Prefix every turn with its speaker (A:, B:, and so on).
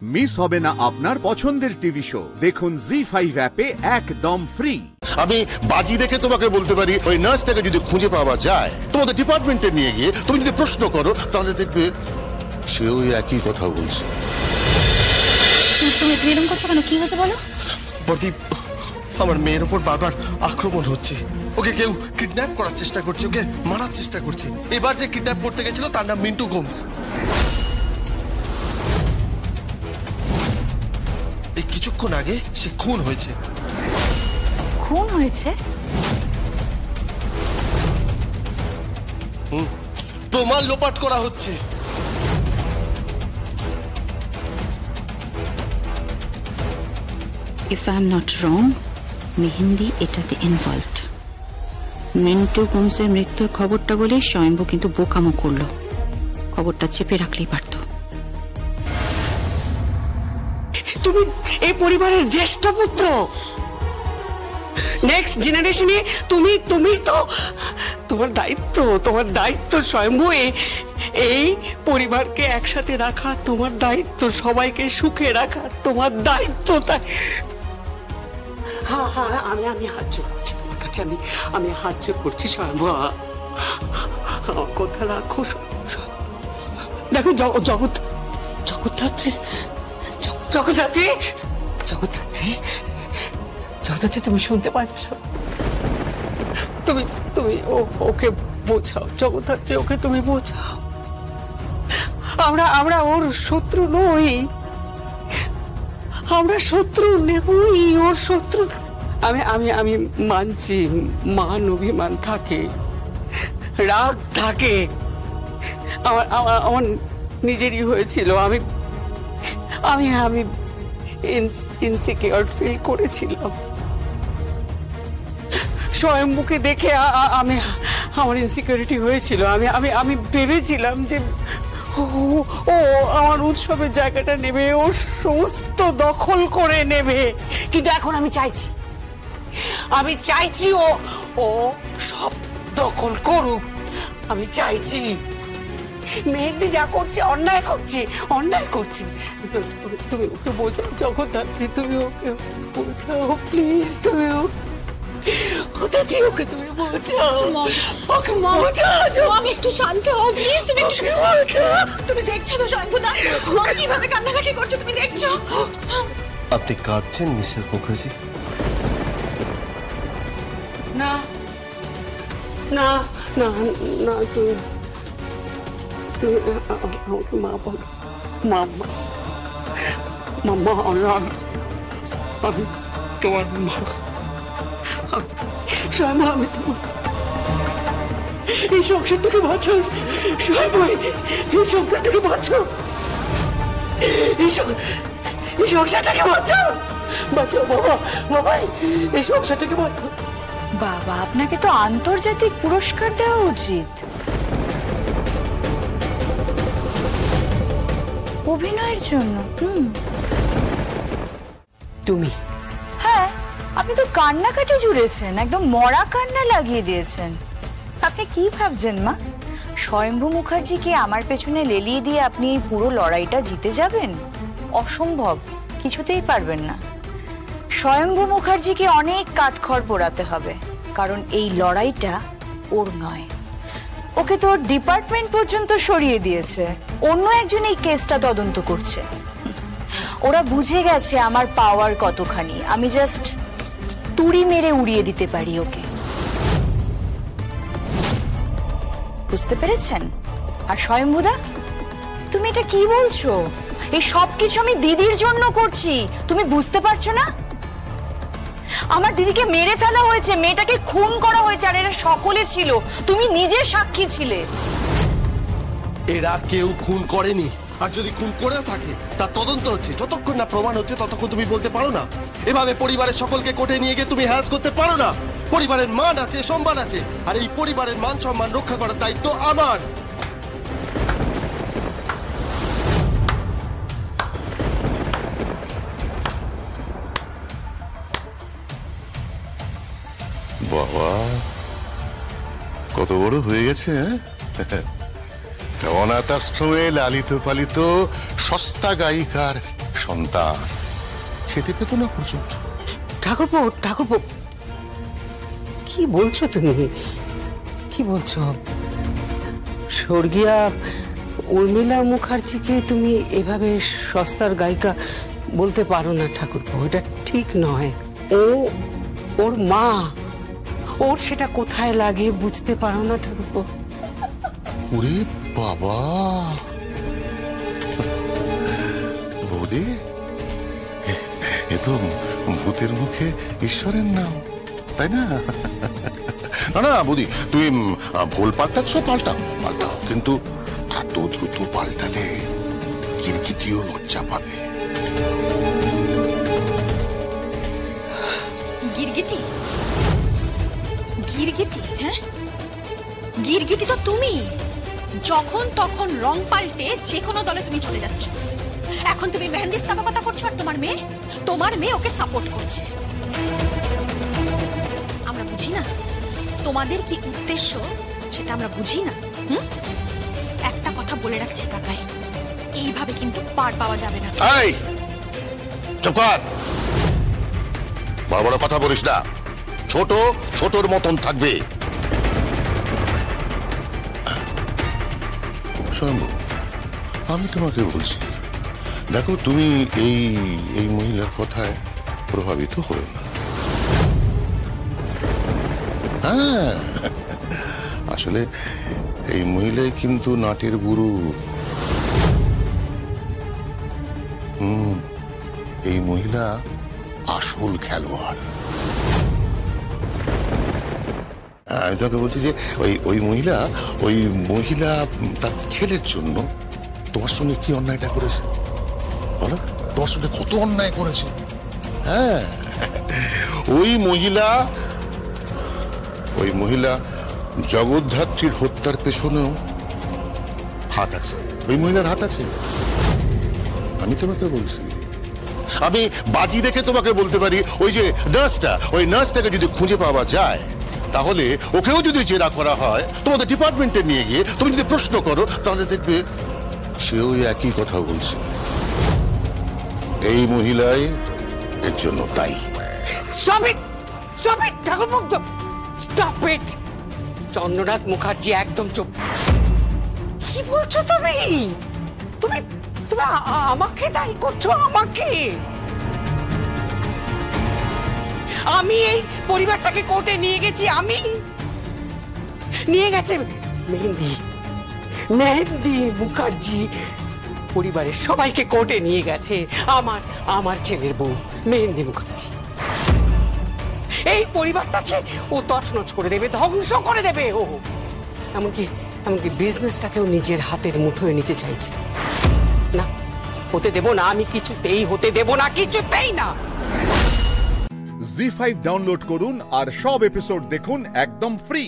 A: Miss হবে না আপনার পছন্দের টিভি শো। দেখুন জি5 অ্যাপে একদম ফ্রি।
B: আমি বাজি দেখে তোমাকে বলতে পারি, ওই নার্সটাকে যদি খুঁজে পাওয়া যায় তোমাদের ডিপার্টমেন্টে নিয়ে গিয়ে তুমি যদি প্রশ্ন করো, তাহলে দেখবে সেও একই কথা বলছে।
C: তুমি এরকম করছো কেন? কি হয়েছে বলো।
D: প্রদীপ, আমার মেয়ের উপর বারবার আক্রমণ হচ্ছে। ওকে কেউ কিডন্যাপ করার চেষ্টা করছে, ওকে মারার চেষ্টা করছে। এবার যে কিডন্যাপ করতে গেছিল তার নাম মিন্টু গোমস। এই কিছুক্ষণ আগে সে খুন হয়েছে।
C: খুন হয়েছে?
D: প্রমাণ লোপাট করা হচ্ছে।
E: If I'm not wrong, mehndi এটাতে ইনভলভড। মিন্টু গোমসের মৃত্যুর খবরটা বলেই স্বয়ম্ভু কিন্তু বোকামো করলো। খবরটা চেপে রাখলেই পারত।
F: তুমি এই পরিবারের জ্যেষ্ঠ পুত্র, নেক্সট জেনারেশনে তুমি তো তোমার দায়িত্ব স্বয়ম্ভু। এই পরিবারকে একসাথে রাখা তোমার দায়িত্ব, সবাইকে সুখে রাখা তোমার দায়িত্ব। তাই হ্যাঁ, আমি হাত জোর করছি তোমার কাছে, আমি হাত জোর করছি স্বয়ম্ভু, আমার কথা রাখো। দেখো জগদ্ধাত্রী, তুমি শুনতে পাচ্ছ? তুমি ওকে বোঝাও জগদ্ধাত্রী, ওকে তুমি বোঝাও। আমরা ওর শত্রু নই, আমরা শত্রু নেবই, ওর শত্রু। আমি মানছি মান অভিমান থাকে, রাগ থাকে, আমার নিজেরই হয়েছিল। আমি ইনসিকিউর ফিল করেছিলাম স্বয়ম্ভুকে দেখে। আমার ইনসিকিউরিটি হয়েছিল। আমি ভেবেছিলাম যে ও আমার উৎসবের জায়গাটা নেবে, ও সমস্ত দখল করে নেবে। কিন্তু এখন আমি চাইছি ও সব দখল করুক। আমি চাইছি মেহেন্দি যা করছে অন্যায় করছে। তুমি ওকে বোঝাও জগদ্ধাত্রী, তুমি ওকে বোঝাও প্লিজ। তুমি ওকে তুমি বোঝাও, ওকে বোঝাও।
C: আমি একটু শান্ত হও প্লিজ। তুমি তুমি দেখছো তো স্বয়ম্ভুদা মা কিভাবে কান্নাকাটি করছে, তুমি দেখছো?
D: আপনি কাঁদছেন মিসেস মুখার্জি?
F: না না না না, তুমি আমাকে মা বলো। মা আমি তোমার মা। স্বয়ম্ভু, আমি তোমার এই সংসারটাকে বাঁচাও। স্বয়ম্ভু, এই সংসারটাকে বাঁচাও, এই সংসারটাকে বাঁচাও বাবা, এই সংসারটাকে বাঁচাও।
C: বাবা, আপনাকে তো আন্তর্জাতিক পুরস্কার দেওয়া উচিত অভিনয়ের জন্য।
F: তুমি?
C: হ্যাঁ, আপনি তো কান্নাকাটি জুড়েছেন, একদম মরা কান্না লাগিয়ে দিয়েছেন। আপনি কি ভাবছেন মা, স্বয়ম্ভু মুখার্জিকে আমার পেছনে লেলিয়ে দিয়ে আপনি এই পুরো লড়াইটা জিতে যাবেন? অসম্ভব, কিছুতেই পারবেন না। স্বয়ম্ভু মুখার্জিকে অনেক কাঠখড় পোড়াতে হবে, কারণ এই লড়াইটা ওর নয়। ওকে তো ওর ডিপার্টমেন্ট পর্যন্ত সরিয়ে দিয়েছে, অন্য একজন এই কেসটা তদন্ত করছে। ওরা বুঝে গেছে আমার পাওয়ার কতখানি, আমি জাস্ট তুড়ি মেরে উড়িয়ে দিতে পারি ওকে। বুঝতে পেরেছেন? আর স্বয়ম্ভুদা, তুমি এটা কি বলছো? এই সব কিছু আমি দিদির জন্য করছি, তুমি বুঝতে পারছো না? আমার দিদিকে মেরে ফেলা হয়েছে, মেয়েটাকে খুন করা হয়েছে, আর এরা সকলে ছিল, তুমি নিজে সাক্ষী ছিলে।
D: এরা কেউ খুন করেনি, আর যদি খুন করে থাকে তার তদন্ত হচ্ছে। যতক্ষণ না প্রমাণ হচ্ছে ততক্ষণ তুমি বলতে পারো না। এভাবে পরিবারের সকলকে কোর্টে নিয়ে গিয়ে তুমি হ্যারাস করতে পারো না। পরিবারের মান আছে, সম্মান আছে, আর এই পরিবারের মান সম্মান রক্ষা করার দায়িত্ব আমার।
B: বাবা, কত বড় হয়ে গেছে। অনাথ আশ্রমে লালিত পালিত সস্তা গায়িকার সন্তান খেতে পেত না পর্যন্ত।
F: ঠাকুরপো কি বলছো তুমি? কি বলছো? স্বর্গীয়া উর্মিলা মুখার্জিকে তুমি এভাবে সস্তার গায়িকা বলতে পারো না ঠাকুরপো, এটা ঠিক নয়। ওর মা, ওর সেটা কোথায় লাগে বুঝতে পারো না ঠাকুরপো?
B: ওরে বাবা, বৌদি এ তো ভূতের মুখে ঈশ্বরের নাম, তাই না? না না বৌদি, তুমি ভুল পাল্টাচ্ছ, পাল্টাও, কিন্তু এত দ্রুত পাল্টালে কিরকিটিও লজ্জা পাবে।
G: গিরগিটি? হ্যাঁ, গিরগিটি তো তুমি। যখন তখন রং পাল্টে যে কোনো দলে তুমি চলে যাচ্ছ। এখন তুমি মেহেন্দি স্থাপকতা করছো আর তোমার মেয়ে ওকে সাপোর্ট করছে। আমরা বুঝি না তোমাদের কি উদ্দেশ্য, সেটা আমরা বুঝি না। একটা কথা বলে রাখছি কাকাই, এইভাবে কিন্তু পার পাওয়া যাবে না।
B: এই চুপ কর, বড় বড় কথা বলিস না। ছোটর মতন থাকবে। শম্ভু, আমি তোমাকে বলছি, দেখো তুমি এই মহিলার কথায় প্রভাবিত হও না। হ্যাঁ, আসলে এই মহিলাই কিন্তু নাটের গুরু। এই মহিলা আসল খেলোয়াড়। আমি তোমাকে বলছি যে ওই মহিলা তার ছেলের জন্য তোমার সঙ্গে কি অন্যায়টা করেছে বলো? তোমার সঙ্গে কত অন্যায় করেছে। হ্যাঁ, ওই মহিলা জগদ্ধাত্রীর হত্যার পেছনেও হাত আছে, ওই মহিলার হাত আছে। আমি তোমাকে বলছি, আমি বাজি রেখে তোমাকে বলতে পারি, ওই নার্সটাকে যদি খুঁজে পাওয়া যায়, তাহলে ওকেও যদি জেরা করা হয়, তোমাদের ডিপার্টমেন্টে নিয়ে গিয়ে তুমি যদি প্রশ্ন করো, তাহলে দেখবে সেও একই কথা বলছে। এই মহিলাই এর জন্য দায়ী।
F: স্টপ ইট ঠাকুরপো, স্টপ ইট। চন্দ্রনাথ মুখার্জি একদম চুপ। কি বলছো তুমি? তুমি আমাকে দায়ী করছো? আমাকে? আমি এই পরিবারটাকে কোর্টে নিয়ে গেছি, আমি নিয়ে গেছে মেহেন্দি মুখার্জি পরিবারের সবাইকে কোর্টে নিয়ে গেছে। আমার ছেলের বউ মেহেন্দি মুখার্জি এই পরিবারটাকে ও তছনছ করে দেবে, ধ্বংস করে দেবে। ও এমনকি বিজনেসটাকেও নিজের হাতের মুঠোয় নিতে চাইছে। না, হতে দেব না, আমি কিছুতেই হতে দেব না, কিছুতেই না।
A: জি5 ডাউনলোড করুন আর সব এপিসোড দেখুন একদম ফ্রি।